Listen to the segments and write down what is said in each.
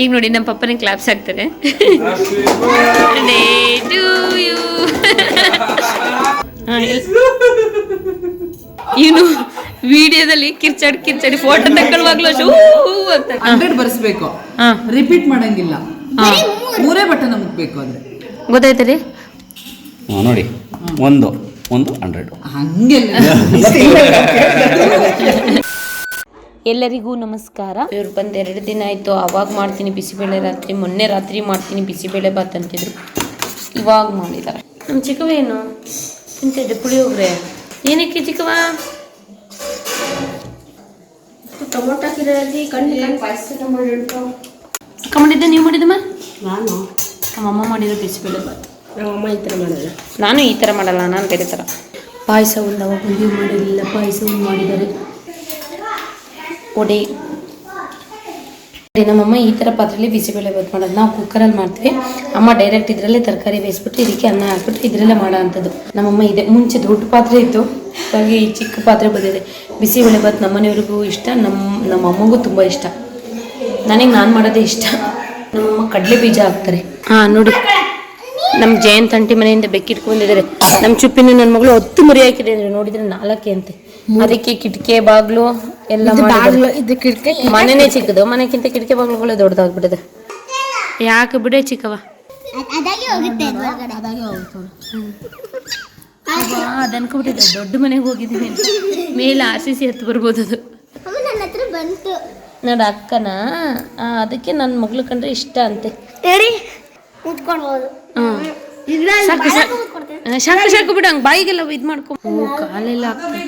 ಈಗ ನೋಡಿ ನಮ್ಮ ಪಪ್ಪನಿಗೆ ಕ್ಲಾಪ್ಸ್ ಹಾಕ್ತಾರೆ. ಇವನು ವಿಡಿಯೋದಲ್ಲಿ ಕಿರ್ಚಾಡಿ ಫೋಟೋ ತಗೊಳ್ಳುವಾಗ್ಲೂ ಅಂತ 100 ಬರ್ಸ್ಬೇಕು, ರಿಪೀಟ್ ಮಾಡಂಗಿಲ್ಲ. 3 ಬಟನ್ ನಮಗೆ ಬೇಕು ಅಂದ್ರೆ ಗೊತ್ತಾಯ್ತರಿ. ನೋಡಿ 1 100 ಹಂಗೆಲ್ಲ. ಎಲ್ಲರಿಗೂ ನಮಸ್ಕಾರ. ಇವ್ರು ಬಂದು 2 ದಿನ ಆಯಿತು. ಅವಾಗ ಮಾಡ್ತೀನಿ ಬಿಸಿಬೇಳೆ ರಾತ್ರಿ, ಮೊನ್ನೆ ರಾತ್ರಿ ಮಾಡ್ತೀನಿ ಬಿಸಿಬೇಳೆ ಬಾತ್ ಅಂತಿದ್ರು, ಇವಾಗ ಮಾಡಿದ್ದಾರೆ. ನಮ್ಮ ಚಿಕ್ಕವ ಏನು ತಿಂತಿದ್ದೆ ಪುಳಿಯೋಗರೆ. ಏನಕ್ಕೆ ಚಿಕ್ಕವ ಟೊಮೊಟೊ ಹಾಕಿದ್ರಲ್ಲಿ ಅಕ್ಕ ಮಾಡಿದ್ದೆ, ನೀವು ಮಾಡಿದ್ದಮ್ಮ? ನಾನು ನಮ್ಮಮ್ಮ ಮಾಡಿದ್ರು ಬಿಸಿಬೇಳೆ ಬಾತ್. ನಮ್ಮಮ್ಮ ಈ ಥರ ಮಾಡಲ್ಲ, ನಾನು ಈ ಥರ ಮಾಡಲ್ಲ, ನಾನು ಬೇರೆ ಥರ. ಪಾಯಸ ಒಂದು ಅವಾಗ ಮದುವೆ ಮಾಡಿರಲಿಲ್ಲ, ಪಾಯಸ ಒಂದು ಮಾಡಿದ್ದಾರೆ. ಒಡೆ ನಮ್ಮಮ್ಮ ಈ ಥರ ಪಾತ್ರೆಯಲ್ಲಿ ಬಿಸಿಬೇಳೆ ಬಾತ್ ಮಾಡೋದು. ನಾವು ಕುಕ್ಕರಲ್ಲಿ ಮಾಡ್ತೀವಿ, ಅಮ್ಮ ಡೈರೆಕ್ಟ್ ಇದರಲ್ಲೇ ತರಕಾರಿ ಬೇಯಿಸ್ಬಿಟ್ಟು ಇದಕ್ಕೆ ಅನ್ನ ಹಾಕ್ಬಿಟ್ಟು ಇದರಲ್ಲೇ ಮಾಡೋ ಅಂಥದ್ದು. ನಮ್ಮಮ್ಮ ಇದೆ. ಮುಂಚೆ ದೊಡ್ಡ ಪಾತ್ರೆ ಇತ್ತು, ಹಾಗಾಗಿ ಈ ಚಿಕ್ಕ ಪಾತ್ರೆ ಬಂದಿದೆ. ಬಿಸಿಬೇಳೆ ಬಾತ್ ನಮ್ಮನೆಯವ್ರಿಗೂ ಇಷ್ಟ, ನಮ್ಮ ಅಮ್ಮಗೂ ತುಂಬ ಇಷ್ಟ. ನನಗೆ ನಾನು ಮಾಡೋದೇ ಇಷ್ಟ. ನಮ್ಮಮ್ಮ ಕಡಲೆ ಬೀಜ ಹಾಕ್ತಾರೆ. ಹಾಂ ನೋಡಿ, ನಮ್ಮ ಜಯಂತ್ ಅಂಟಿ ಮನೆಯಿಂದ ಬೆಕ್ಕಿಟ್ಕೊಂಡಿದ್ದಾರೆ. ನಮ್ಮ ಚುಪ್ಪಿನ ನನ್ನ ಮಗಳು 10 ಮರಿ ಹಾಕಿದ್ದಾರೆ, ನೋಡಿದ್ರೆ 4 ಅಂತೆ. ಅದಕ್ಕೆ ಕಿಟಕಿ ಬಾಗ್ಲು ಎಲ್ಲ ಮನೆನೇ ಚಿಕ್ಕದು, ಮನೆಗಿಂತ ಕಿಟಕಿ ಬಾಗ್ಲುಗಳೇ ದೊಡ್ಡದಾಗ್ಬಿಟ್ಟಿದೆ. ಯಾಕೆ ಬಿಡೆ ಚಿಕ್ಕವ, ಅದು ಅನ್ಕೊಬಿಟ್ಟಿದೆ ದೊಡ್ಡ ಮನೆಗೆ ಹೋಗಿದ್ದೀನಿ ಅಂತ. ಮೇಲೆ RCC ಹತ್ತು ಬರ್ಬೋದು ಅದು. ನೋಡ ಅಕ್ಕನ, ಅದಕ್ಕೆ ನನ್ನ ಮಗಳು ಕಂಡ್ರೆ ಇಷ್ಟ ಅಂತೆ. ಸಾಕು ಬಿಡು, ಹಂಗೆ ಬಾಯಿಗೆಲ್ಲ ಇದು ಮಾಡ್ಕೊ. ಕಾಲೆಲ್ಲ ಹಾಕ್ತಾರೆ,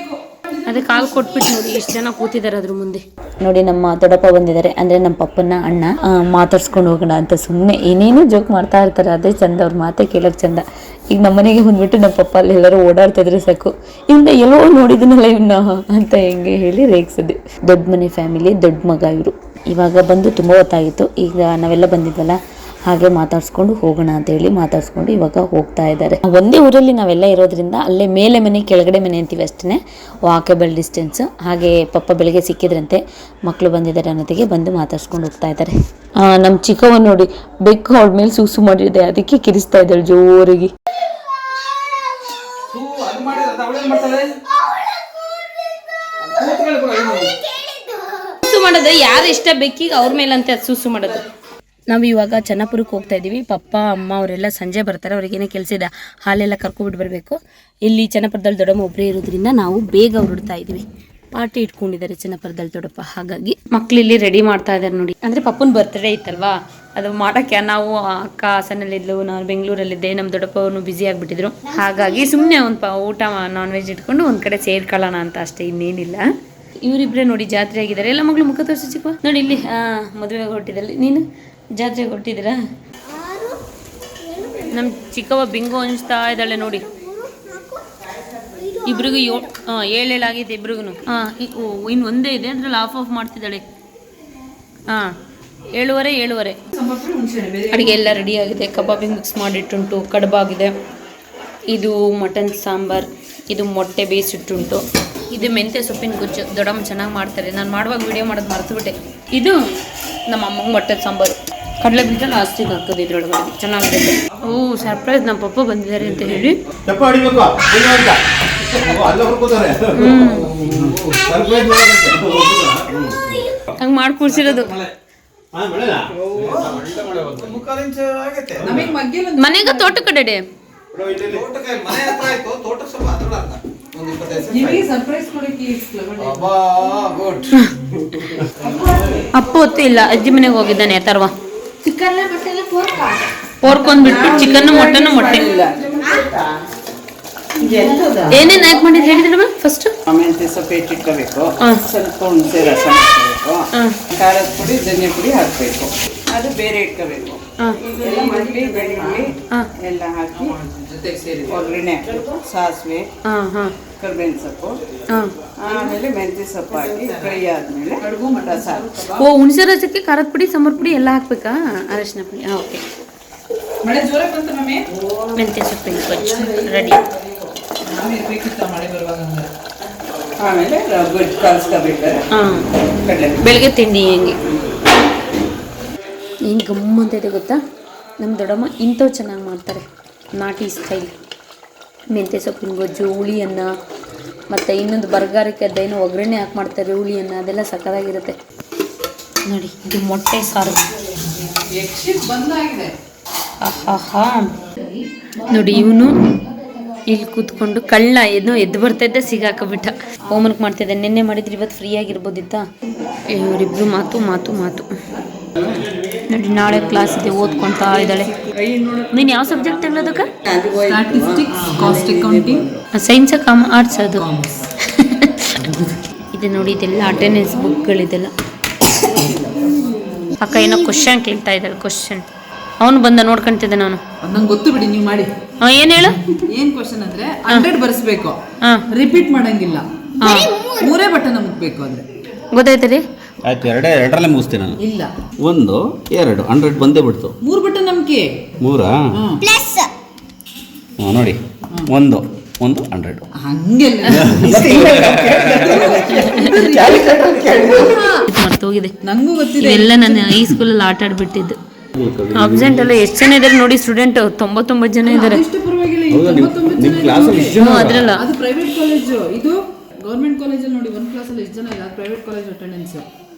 ಅದೇ ಕಾಲು ಕೊಟ್ಬಿಟ್ಟು ನೋಡಿ ಎಷ್ಟು ಜನ ಕೂತಿದ್ದಾರೆ ಅದ್ರ ಮುಂದೆ. ನೋಡಿ ನಮ್ಮ ದೊಡ್ಡಪ್ಪ ಬಂದಿದ್ದಾರೆ, ಅಂದರೆ ನಮ್ಮ ಪಪ್ಪನ ಅಣ್ಣ. ಮಾತಾಡ್ಸ್ಕೊಂಡು ಹೋಗೋಣ ಅಂತ ಸುಮ್ಮನೆ ಏನೇನೋ ಜೋಕ್ ಮಾಡ್ತಾ ಇರ್ತಾರೆ, ಅದೇ ಚಂದ, ಅವ್ರ ಮಾತೇ ಕೇಳೋಕೆ ಚಂದ. ಈಗ ನಮ್ಮ ಮನೆಗೆ ಬಂದ್ಬಿಟ್ಟು ನಮ್ಮ ಪಪ್ಪ ಅಲ್ಲಿ ಎಲ್ಲರೂ ಓಡಾಡ್ತಿದ್ರೆ ಸಾಕು, ಇವನ್ನ ಎಲ್ಲೋ ನೋಡಿದನಲ್ಲ ಇವನ್ನ ಅಂತ ಹೆಂಗೆ ಹೇಳಿ ರೇಗಿಸಿದೆ. ದೊಡ್ಡ ಮನೆ ಫ್ಯಾಮಿಲಿ, ದೊಡ್ಡ ಮಗ ಇವರು. ಇವಾಗ ಬಂದು ತುಂಬ ಹೊತ್ತಾಗಿತ್ತು. ಈಗ ನಾವೆಲ್ಲ ಬಂದಿದ್ವಲ್ಲ, ಹಾಗೆ ಮಾತಾಡ್ಸ್ಕೊಂಡು ಹೋಗೋಣ ಅಂತ ಹೇಳಿ ಮಾತಾಡ್ಸ್ಕೊಂಡು ಇವಾಗ ಹೋಗ್ತಾ ಇದ್ದಾರೆ. ಒಂದೇ ಊರಲ್ಲಿ ನಾವೆಲ್ಲ ಇರೋದ್ರಿಂದ ಅಲ್ಲೇ ಮೇಲೆ ಮನೆ ಕೆಳಗಡೆ ಮನೆ ಅಂತೀವಿ ಅಷ್ಟೇ, ವಾಕೇಬಲ್ ಡಿಸ್ಟೆನ್ಸ್. ಹಾಗೆ ಪಪ್ಪ ಬೆಳಗ್ಗೆ ಸಿಕ್ಕಿದ್ರಂತೆ, ಮಕ್ಕಳು ಬಂದಿದ್ದಾರೆ ಅನ್ನೋದಿಗೆ ಬಂದು ಮಾತಾಡ್ಸ್ಕೊಂಡು ಹೋಗ್ತಾ ಇದ್ದಾರೆ. ನಮ್ಮ ಚಿಕ್ಕವ ನೋಡಿ ಬೆಕ್ಕು ಅವಳ ಮೇಲೆ ಸೂಸು ಮಾಡಿದೆ, ಅದಕ್ಕೆ ಕಿರಿಸ್ತಾ ಇದ್ದಾಳೆ ಜೋರಿಗೆ. ಸೂಸು ಮಾಡೋದು ಯಾರು ಇಷ್ಟ ಬೆಕ್ಕಿಗೆ, ಅವ್ರ ಮೇಲಂತೆ ಅದು ಸೂಸು ಮಾಡೋದು. ನಾವು ಇವಾಗ ಚನ್ನಪುರಕ್ಕೆ ಹೋಗ್ತಾ ಇದ್ದೀವಿ. ಪಪ್ಪ ಅಮ್ಮ ಅವರೆಲ್ಲ ಸಂಜೆ ಬರ್ತಾರೆ, ಅವ್ರಿಗೇನೋ ಕೆಲಸ ಇದೆ, ಹಾಲೆಲ್ಲ ಕರ್ಕೊಬಿಟ್ಟು ಬರಬೇಕು. ಇಲ್ಲಿ ಚನ್ನಪುರದಲ್ಲಿ ದೊಡ್ಡಮ್ಮ ಒಬ್ಬರೇ ಇರೋದ್ರಿಂದ ನಾವು ಬೇಗ ಹೊರಡ್ತಾ ಇದ್ದೀವಿ. ಪಾರ್ಟಿ ಇಟ್ಕೊಂಡಿದ್ದಾರೆ ಚನ್ನಪುರದಲ್ಲಿ ದೊಡ್ಡಪ್ಪ, ಹಾಗಾಗಿ ಮಕ್ಳು ಇಲ್ಲಿ ರೆಡಿ ಮಾಡ್ತಾ ಇದ್ದಾರೆ ನೋಡಿ. ಅಂದರೆ ಪಪ್ಪನ ಬರ್ತ್ಡೇ ಇತ್ತಲ್ವಾ, ಅದು ಮಾಡೋಕ್ಕೆ ನಾವು ಅಕ್ಕ ಹಾಸನಲ್ಲಿದ್ಲು, ನಾನು ಬೆಂಗಳೂರಲ್ಲಿದ್ದೆ, ನಮ್ಮ ದೊಡ್ಡಪ್ಪವ್ರು ಬ್ಯುಸಿ ಆಗಿಬಿಟ್ಟಿದ್ರು. ಹಾಗಾಗಿ ಸುಮ್ಮನೆ ಒಂದು ಊಟ ನಾನ್ ವೆಜ್ ಇಟ್ಕೊಂಡು ಒಂದು ಕಡೆ ಸೇರ್ಕೊಳ್ಳೋಣ ಅಂತ ಅಷ್ಟೇ, ಇನ್ನೇನಿಲ್ಲ. ಇವರಿಬ್ಬರೇ ನೋಡಿ ಜಾತ್ರೆ ಆಗಿದ್ದಾರೆ. ಎಲ್ಲ ಮಗಳು ಮುಖ ತೋರಿಸಿ ಚಿಕ್ಕ ನೋಡಿ, ಇಲ್ಲಿ ಮದುವೆಗೆ ಹೊಟ್ಟಿದಲ್ಲಿ ನೀನು ಜಾತ್ರೆಗೆ ಹೊಟ್ಟಿದ್ದೀರಾ? ನಮ್ಮ ಚಿಕ್ಕವ ಬಿಂಗು ಅನಿಸ್ತಾ ಇದ್ದಾಳೆ ನೋಡಿ. ಇಬ್ರಿಗೂ 7 ಆಗಿದೆ ಇಬ್ರಿಗೂ. ಇನ್ನು ಒಂದೇ ಇದೆ, ಅದ್ರಲ್ಲಿ ಆಫ್ ಮಾಡ್ತಿದ್ದಾಳೆ. 7:15 ಅಡುಗೆ ಎಲ್ಲ ರೆಡಿ ಆಗಿದೆ. ಕಬಾಬಿ ಮಿಕ್ಸ್ ಮಾಡಿಟ್ಟುಂಟು, ಕಡುಬಾಗಿದೆ, ಇದು ಮಟನ್ ಸಾಂಬಾರ್, ಇದು ಮೊಟ್ಟೆ ಬೇಯಿಸಿಟ್ಟುಂಟು, ಇದು ಮೆಂತ್ಯ ಸೊಪ್ಪಿನ ಗುಜ್ಜು. ದೊಡ್ಡಮ್ಮ ಚೆನ್ನಾಗಿ ಮಾಡ್ತಾರೆ, ನಾನು ಮಾಡುವಾಗ ವಿಡಿಯೋ ಮಾಡೋದು ಮರೆತುಬಿಟ್ಟೆ. ಇದು ನಮ್ಮ ಅಮ್ಮಂಗೆ ಮೊಟ್ಟೆ ಸಾಂಬಾರು, ಕಡಲೆ ಬೀಜ ಲಾಸ್ಟಿಗೆ ಹಾಕೋದು ಇದ್ರೊಳಗಡೆ, ಚೆನ್ನಾಗಿದೆ. ಸರ್ಪ್ರೈಸ್, ನಮ್ಮ ಪಪ್ಪ ಬಂದಿದ್ದಾರೆ ಅಂತ ಹೇಳಿ ಹಂಗೆ ಮಾಡಿ ಕೂರ್ಸಿರೋದು. ಮನೆಗ ತೋಟ ಕಡೆ ಅಪ್ಪ ಹೊತ್ತು ಇಲ್ಲ, ಅಜ್ಜಿ ಮನೆಗೆ ಹೋಗಿದ್ದಾನೆ ತರ್ವ. ಪೋರ್ಕ್ ಒಂದ್ಬಿಟ್ಟು ಚಿಕನ್ ಮಟನ್ ಮೊಟ್ಟೆ ಏನೇನು ಯಾಕೆ ಮಾಡಿದ್ರೆ ಹೇಳಿದ್ರಮ್ಮ? ಫಸ್ಟ್ ಮೆಂತ್ಯ ಸೊಪ್ಪು ಇಟ್ಕೋಬೇಕು, ಸ್ವಲ್ಪ ಹುಣಸೆ ರಸ ಹಾಕಬೇಕು, ಖಾರದ ಪುಡಿ ಧನಿಯಾ ಪುಡಿ ಹಾಕಬೇಕು, ಅದು ಬೇರೆ ಇಟ್ಕೋಬೇಕು. ಮಲ್ಲಿ ಬೆಳ್ಳುಳ್ಳಿ ಎಲ್ಲ ಹಾಕಿ ಒಗ್ಗರಣೆ, ಸಾಸಿವೆ, ಕರ್ಬೇವಿನ ಸೊಪ್ಪು, ಆಮೇಲೆ ಮೆಂತ್ಯ ಸೊಪ್ಪು ಹಾಕಿ ಫ್ರೈ ಆದ್ಮೇಲೆ ರಸ. ಹುಣಸೆ ರಸಕ್ಕೆ ಖಾರದ ಪುಡಿ, ಸಾಂಬಾರ್ ಪುಡಿ ಎಲ್ಲ ಹಾಕ್ಬೇಕಾ? ಅರಶಿನ ಪುಡಿ. ಓಕೆ. ಮೆಂತ್ಯ ಸೊಪ್ಪಿನ ಗೊಜ್ಜು ರೆಡಿ. ಆಮೇಲೆ ಗೊಜ್ಜು ಕಲಿಸ್ಕೋಬೇಕಾದ್ರೆ ಬೆಳಗ್ಗೆ ತಿಂಡಿ ಹೆಂಗೆ ಏನು ಗಮ್ಮಂತ ಇದೆ ಗೊತ್ತಾ, ನಮ್ಮ ದೊಡ್ಡಮ್ಮ ಇಂಥವು ಚೆನ್ನಾಗಿ ಮಾಡ್ತಾರೆ, ನಾಟಿ ಸ್ಟೈಲ್. ಮೆಂತ್ಯ ಸೊಪ್ಪಿನ ಗೊಜ್ಜು, ಹುಳಿ ಅನ್ನ, ಮತ್ತು ಇನ್ನೊಂದು ಬರಗಾರಕ್ಕೆ ಅದೇನೋ ಒಗ್ಗರಣೆ ಹಾಕಿ ಮಾಡ್ತಾರೆ ಹುಳಿ ಅನ್ನ, ಅದೆಲ್ಲ ಸಕ್ಕತ್ತಾಗಿರುತ್ತೆ ನೋಡಿ. ಇದು ಮೊಟ್ಟೆ ಸಾರು. ಆಹಾ ನೋಡಿ, ಇವನು ಇಲ್ಲಿ ಕೂತ್ಕೊಂಡು ಕಳ್ಳ ಏನೋ ಎದ್ದು ಬರ್ತಾಯಿದ್ದೆ ಸಿಗಾಕಬಿಟ್ಟ. ಹೋಮ್ವರ್ಕ್ ಮಾಡ್ತಿದ್ದೆ, ನಿನ್ನೆ ಮಾಡಿದ್ರೆ ಇವತ್ತು ಫ್ರೀ ಆಗಿರ್ಬೋದಿತ್ತಾ. ಇವರಿಬ್ರು ಮಾತು ಮಾತು ಮಾತು ನೋಡಿ. ನಾಳೆ ಕ್ಲಾಸ್ ಇದೆ, ಓದ್ಕೊತಾ ಇದ್ದಾಳೆ. ನೀನು ಯಾವ ಸಬ್ಜೆಕ್ಟ್ ತಗೊಳ್ಳೋದಕ್ಕೆ? Statistics, cost accounting. Science arts ಅದು ಇದೆ ನೋಡಿ. ಇದೆಲ್ಲ ಅಟೆಂಡೆನ್ಸ್ ಬುಕ್ಗಳಿದೆಲ್ಲ. ಅಕ್ಕ ಏನೋ ಕ್ವಶನ್ ಕೇಳ್ತಾ ಇದ್ದಾಳೆ. ಕ್ವಶನ್ ಅವನು ಬಂದ ನೋಡ್ಕೊಂತಿದ್ದೆ ನಾನು. ನಂಗೆ ಗೊತ್ತು ಬಿಡಿ, ನೀವು ಮಾಡಿ. ಏನು ಹೇಳು? ಏನ್ ಕ್ವಶನ್ ಅಂದ್ರೆ 100 ಬರ್ಸ್ಬೇಕು, ರಿಪೀಟ್ ಮಾಡಂಗಿಲ್ಲ. 3 ಬಟನ್ ನಮಗ್ ಬೇಕು ಅಂದ್ರೆ ಗೊತ್ತಾಯ್ತು ರೀ. ಆಯ್ತು, ಎರಡರಲ್ಲೇ ಮುಗಿಸ್ತೀನಿ ನಾನು. ಇಲ್ಲ, 1 2 100 ಬಂದೇ ಬಿಡ್ತು. 3 ಬಟನ್ ನಮ್ಗೆ. 3 ನೋಡಿ, 1 100. ಹಂಗೆಲ್ಲ ಮರ್ತೋಗಿದೆ. ನಂಗೂ ಗೊತ್ತಿದೆ. ಇದೆಲ್ಲ ನಾನು ಹೈಸ್ಕೂಲಲ್ಲಿ ಆಟ ಆಡ್ಬಿಟ್ಟಿದ್ದು. ಅಬ್ಸೆಂಟ್ ಎಲ್ಲ ಎಷ್ಟು ಜನ ಇದ್ದಾರೆ ನೋಡಿ, ಸ್ಟೂಡೆಂಟ್ 99 ಜನ ಇದ್ದಾರೆ. ಅದ್ರಲ್ಲ ಅದು ಪ್ರೈವೇಟ್ ಕಾಲೇಜು, ಇದು ಗೌರ್ಮೆಂಟ್ ಕಾಲೇಜಲ್ಲಿ ನೋಡಿ. ಒಂದು ಕ್ಲಾಸಲ್ಲಿ ಎಷ್ಟು ಜನ ಇಲ್ಲ, ಪ್ರೈವೇಟ್ ಕಾಲೇಜ್ ಅಟೆಂಡೆನ್ಸ್.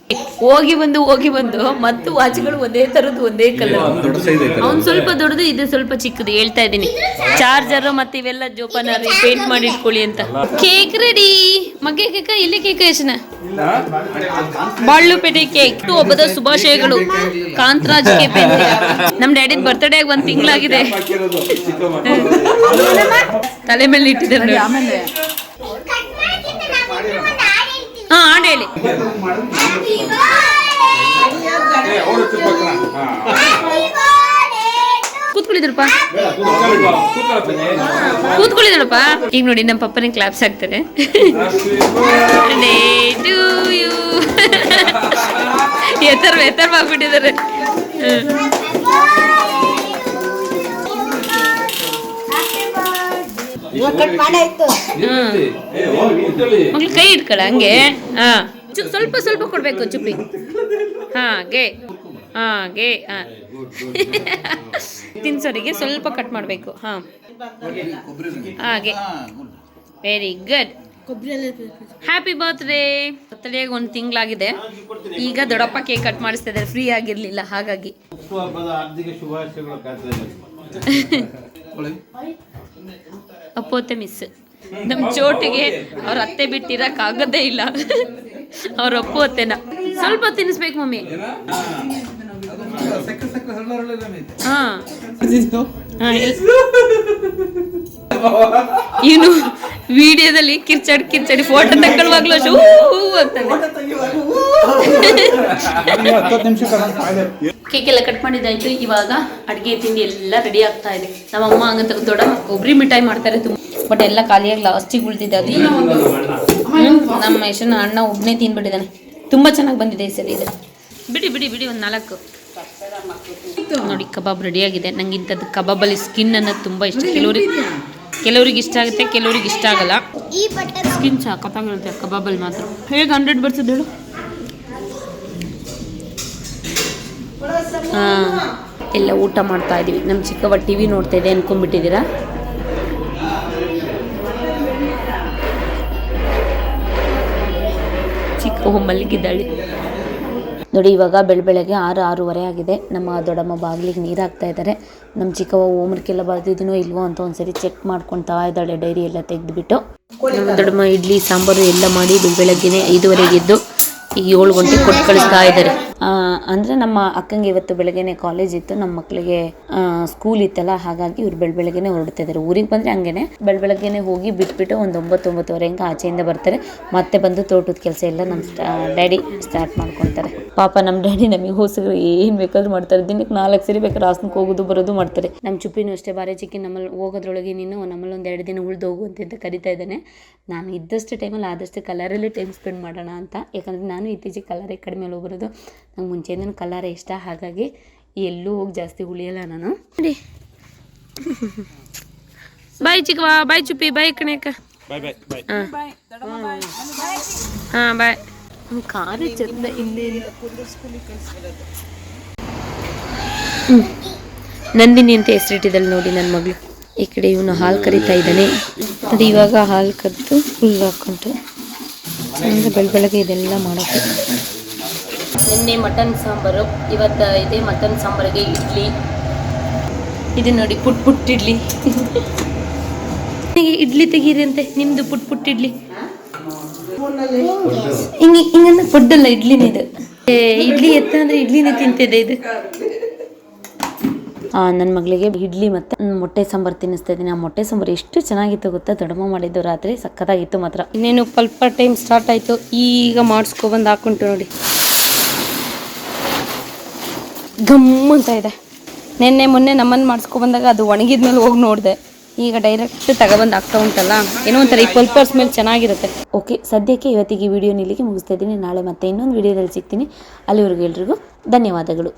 ಹೋಗಿ ಬಂದು ಮತ್ತು ವಾಚ್ಗಳು ಒಂದೇ ತರದ್ದು, ಒಂದೇ ಕಲರ್. ಅವ್ನು ಸ್ವಲ್ಪ ದೊಡ್ಡದು, ಇದು ಸ್ವಲ್ಪ ಚಿಕ್ಕದು. ಹೇಳ್ತಾ ಇದ್ದೀನಿ, ಚಾರ್ಜರ್ ಮತ್ತೆ ಇವೆಲ್ಲ ಜೋಪಾನ ಪೇಂಟ್ ಮಾಡಿ ಇಟ್ಕೊಳ್ಳಿ ಅಂತ. Cake ready. ಮಗ್ಗೆ ಕೇಕ ಇಲ್ಲಿ ಕೇಕ ಎಷ್ಟನ ಬಾಳ್ಳುಪೇಟೆ ಕೇಕ್. ಒಬ್ಬದ ಶುಭಾಶಯಗಳು ಕಾಂತರಾಜ್ ಕೆಪೆ. ನಮ್ ಡ್ಯಾಡಿದ್ ಬರ್ತ್ಡೇ 1 ತಿಂಗಳಾಗಿದೆ. ತಲೆ ಮೇಲೆ ಇಟ್ಟಿದ್ದಾರೆ. ಆಮೇಲೆ ಹಾ, ಹಾಡು ಹೇಳಿ. ಕೂತ್ಕೊಳ್ಳಿದ್ರಪ್ಪ. ಈಗ ನೋಡಿ, ನಮ್ಮ ಪಪ್ಪನಿಗೆ ಕ್ಲಾಪ್ಸ್ ಹಾಕ್ತಾರೆ. ಎತ್ತರ ಆಗ್ಬಿಟ್ಟಿದ್ದಾರೆ. ಮಕ್ಳು ಕೈ ಇಟ್ಕೊಳ ಹಂಗೆ. ಹಾ, ಸ್ವಲ್ಪ ಸ್ವಲ್ಪ ಕೊಡ್ಬೇಕು ಚುಪ್ಪಿ. ಹಾಗೆ ಹಾಗೆ ತಿನ್ಸೋರಿಗೆ ಸ್ವಲ್ಪ ಕಟ್ ಮಾಡಬೇಕು. ಹಾ, ಹಾಗೆ. Very good. Happy birthday. ಬರ್ತ್ಡೇಗೆ 1 ತಿಂಗಳಾಗಿದೆ. ಈಗ ದೊಡ್ಡಪ್ಪ ಕೇಕ್ ಕಟ್ ಮಾಡಿಸ್ತಾ ಇದ್ದಾರೆ, ಫ್ರೀ ಆಗಿರ್ಲಿಲ್ಲ ಹಾಗಾಗಿ. ಅಪ್ಪೋತೆ ಮಿಸ್. ನಮ್ಮ ಚೋಟಿಗೆ ಅವ್ರ ಅತ್ತೆ ಬಿಟ್ಟಿರಕ್ ಆಗದೇ ಇಲ್ಲ. ಅವ್ರ ಅಪ್ಪೋತೆನ ಸ್ವಲ್ಪ ತಿನ್ನಿಸ್ಬೇಕು ಮಮ್ಮಿ. ಇವನು ವಿಡಿಯೋದಲ್ಲಿ ಕಿರ್ಚಾಡಿ ಫೋಟೋ ತಗೊಳ್ಳುವಾಗ್ಲೂ ಕೇಕ್ ಎಲ್ಲ ಕಟ್ ಮಾಡಿದ್ದಾಯ್ತು. ಇವಾಗ ಅಡುಗೆ ತಿಂಡಿ ಎಲ್ಲ ರೆಡಿ ಆಗ್ತಾ ಇದೆ. ನಮ್ಮಮ್ಮ ಹಂಗಂತ ದೊಡ್ಡ ಕೊಬ್ಬರಿ ಮಿಠಾಯಿ ಮಾಡ್ತಾರೆ ತುಂಬ, ಬಟ್ ಎಲ್ಲ ಖಾಲಿಯಾಗಿ ಲಾಸ್ಟಿಗೆ ಉಳಿದಿದೆ. ಅದು ನಮ್ಮ ಯಶನ ಅಣ್ಣ ಒಬ್ಬನೇ ತಿನ್ಬಿಟ್ಟಿದ್ದಾನೆ. ತುಂಬ ಚೆನ್ನಾಗಿ ಬಂದಿದೆ ಈ ಸರಿ. ಇದೆ ಬಿಡಿ ಒಂದು 4 ನೋಡಿ. ಕಬಾಬ್ ರೆಡಿಯಾಗಿದೆ. ನಂಗೆ ಇಂಥದ್ದು ಕಬಾಬಲ್ಲಿ ಸ್ಕಿನ್ ಅನ್ನೋದು ತುಂಬ ಇಷ್ಟ. ಕೆಲವ್ರಿಗೆ ಇಷ್ಟ ಆಗುತ್ತೆ, ಕೆಲವ್ರಿಗೆ ಇಷ್ಟ ಆಗಲ್ಲ. ಸ್ಕಿನ್ ಸಖತ್ತಾಗಿರುತ್ತೆ ಕಬಾಬಲ್ಲಿ ಮಾತ್ರ. ಹೇಗೆ 100 ಬರ್ಸೋದು ಹೇಳು? ಎಲ್ಲ ಊಟ ಮಾಡ್ತಾ ಇದೀವಿ. ನಮ್ಮ ಚಿಕ್ಕವ್ವ ಟಿವಿ ನೋಡ್ತಾ ಇದೆ ಅನ್ಕೊಂಡ್ಬಿಟ್ಟಿದ್ದೀರಾ? ಚಿಕ್ಕವ್ವ ಮಲಗಿದ್ದಾಳೆ ನೋಡಿ. ಇವಾಗ ಬೆಳಗ್ಗೆ 6:30 ಆಗಿದೆ. ನಮ್ಮ ದೊಡ್ಡಮ್ಮ ಬಾಗಿಲಿಗೆ ನೀರು ಹಾಕ್ತಾ ಇದ್ದಾರೆ. ನಮ್ಮ ಚಿಕ್ಕವ್ವ ಹೋಮ್ವರ್ಕ್ ಎಲ್ಲ ಬರ್ದಿದ್ದೀನೋ ಇಲ್ವೋ ಅಂತ ಒಂದ್ಸರಿ ಚೆಕ್ ಮಾಡ್ಕೊತಾ ಇದ್ದಾಳೆ, ಡೈರಿ ಎಲ್ಲ ತೆಗೆದುಬಿಟ್ಟು. ನಮ್ಮ ದೊಡ್ಡಮ್ಮ ಇಡ್ಲಿ ಸಾಂಬಾರು ಎಲ್ಲ ಮಾಡಿ ಬೆಳಗ್ಗೆನೆ 5:30 ಎದ್ದು ಈಗ 7 ಗಂಟೆಗೆ ಕೊಟ್ಟು ಕಳಿಸ್ತಾ ಇದ್ದಾರೆ. ಅಂದರೆ ನಮ್ಮ ಅಕ್ಕಂಗೆ ಇವತ್ತು ಬೆಳಗ್ಗೆನೆ ಕಾಲೇಜ್ ಇತ್ತು, ನಮ್ಮ ಮಕ್ಕಳಿಗೆ ಸ್ಕೂಲ್ ಇತ್ತಲ್ಲ, ಹಾಗಾಗಿ ಇವ್ರು ಬೆಳಗ್ಗೆನೆ ಹೊರಡ್ತಾ ಇದ್ದಾರೆ. ಊರಿಗೆ ಬಂದರೆ ಹಂಗೇನೆ ಬೆಳಗ್ಗೆನೆ ಹೋಗಿ ಬಿಟ್ಬಿಟ್ಟು ಒಂದು 9-9:30 ಆಚೆಯಿಂದ ಬರ್ತಾರೆ. ಮತ್ತೆ ಬಂದು ತೋಟದ ಕೆಲಸ ಎಲ್ಲ ನಮ್ಮ ಡ್ಯಾಡಿ ಸ್ಟಾರ್ಟ್ ಮಾಡ್ಕೊತಾರೆ. ಪಾಪ ನಮ್ಮ ಡ್ಯಾಡಿ ನಮಗೆ ಹೋಸಿದ್ರು ಏನು ಬೇಕಾದ್ರೂ ಮಾಡ್ತಾರೆ. ದಿನಕ್ಕೆ 4 ಸರಿ ಬೇಕಾದ್ರೆ ಹಾಸನಕ್ಕೆ ಹೋಗೋದು ಬರೋದು ಮಾಡ್ತಾರೆ. ನಮ್ಮ ಚುಪ್ಪಿನೂ ಅಷ್ಟೇ, ಬಾರಿ ಚಿಕ್ಕಿ ನಮ್ಮಲ್ಲಿ ಹೋಗೋದ್ರೊಳಗೆ ನೀನು ನಮ್ಮಲ್ಲಿ ಒಂದು 2 ದಿನ ಉಳಿದು ಹೋಗು ಅಂತ ಕರಿತಾ ಇದ್ದಾನೆ. ನಾನು ಇದ್ದಷ್ಟು ಟೈಮಲ್ಲಿ ಆದಷ್ಟು ಕಲರಲ್ಲಿ ಟೈಮ್ ಸ್ಪೆಂಡ್ ಮಾಡೋಣ ಅಂತ. ಯಾಕಂದರೆ ನಾನು ಇತ್ತೀಚೆಗೆ ಕಲರೇ ಕಡಿಮೆ ಹೋಗ್ಬರೋದು. ನಂಗೆ ಮುಂಚೆಯಿಂದ ಕಲರೇ ಇಷ್ಟ, ಹಾಗಾಗಿ ಎಲ್ಲೂ ಹೋಗಿ ಜಾಸ್ತಿ ಉಳಿಯಲ್ಲ ನಾನು. ನೋಡಿ, ಬಾಯ್ ಚಿಕ್ಕವಾ, ಬಾಯ್ ಚುಪ್ಪಿ, ಬಾಯ್ ಕಣೇಕ. ಹಾಂ ಬಾಯ್. ಕಾರು ಚಂದ. ಇಲ್ಲಿ ನಂದಿನಿ ಅಂತ ಹೆಸರಿಟ್ಟಿದ್ದಳು ನೋಡಿ ನನ್ನ ಮಗಳು. ಈ ಕಡೆ ಇವನು ಹಾಲು ಕರಿತಾ ಇದ್ದಾನೆ. ಅದು ಇವಾಗ ಹಾಲು ಕರೆದು ಫುಲ್ ಹಾಕ್ಕೊಂಡು ಅಂದರೆ ಬೆಳಗ್ಗೆ ಇದೆಲ್ಲ ಮಾಡೋಕ್ಕೆ. ನಿನ್ನೆ ಮಟನ್ ಸಾಂಬಾರು, ಇವತ್ತು ಇದೆ ಮಟನ್ ಸಾಂಬಾರಿಗೆ ಇಡ್ಲಿ. ಇದು ನೋಡಿ ಪುಟ್ ಇಡ್ಲಿ. ಇಡ್ಲಿ ತೆಗೀರಿ ಅಂತೆ, ನಿಮ್ದು ಪುಟ್ ಇಡ್ಲಿ. ಹಿಂಗನ್ನ ಫುಡ್ಡಲ್ಲ, ಇಡ್ಲಿನೇ ಇದು. ಇಡ್ಲಿ ಎತ್ತ ಅಂದ್ರೆ ಇಡ್ಲಿನೇ ತಿಂತಿದೆ ಇದು. ನನ್ನ ಮಗಳಿಗೆ ಇಡ್ಲಿ ಮತ್ತು ಮೊಟ್ಟೆ ಸಾಂಬಾರು ತಿನ್ನಿಸ್ತಾ ಇದ್ದೀನಿ. ಆ ಮೊಟ್ಟೆ ಸಾಂಬಾರು ಎಷ್ಟು ಚೆನ್ನಾಗಿತ್ತು ಗೊತ್ತಾ, ದೊಡ್ಡಮ್ಮ ಮಾಡಿದ್ದು ರಾತ್ರಿ, ಸಕ್ಕತ್ತಾಗಿತ್ತು ಮಾತ್ರ. ಇನ್ನೇನು ಸ್ವಲ್ಪ ಟೈಮ್ ಸ್ಟಾರ್ಟ್ ಆಯಿತು, ಈಗ ಮಾಡಿಸ್ಕೊಬಂದು ಹಾಕೊಂಟು ನೋಡಿ. ಗಮ್ ಅಂತ ಇದೆ. ಮೊನ್ನೆ ನಮ್ಮನ್ನು ಮಾಡಿಸ್ಕೊಬಂದಾಗ ಅದು ಒಣಗಿದ ಮೇಲೆ ಹೋಗಿ ನೋಡಿದೆ. ಈಗ ಡೈರೆಕ್ಟ್ ತಗೊಬಂದು ಆಗ್ತಾ ಉಂಟಲ್ಲ, ಏನೋ ಒಂಥರ ಈ ಪಲ್ಪರ್ ಸ್ಮೆಲ್ ಚೆನ್ನಾಗಿರುತ್ತೆ. ಓಕೆ, ಸದ್ಯಕ್ಕೆ ಇವತ್ತಿಗೆ ಈ ವಿಡಿಯೋನ ಇಲ್ಲಿಗೆ ಮುಗಿಸ್ತಾ ಇದ್ದೀನಿ. ನಾಳೆ ಮತ್ತೆ ಇನ್ನೊಂದು ವಿಡಿಯೋದಲ್ಲಿ ಸಿಗ್ತೀನಿ. ಅಲ್ಲಿವರೆಗೂ ಎಲ್ರಿಗೂ ಧನ್ಯವಾದಗಳು.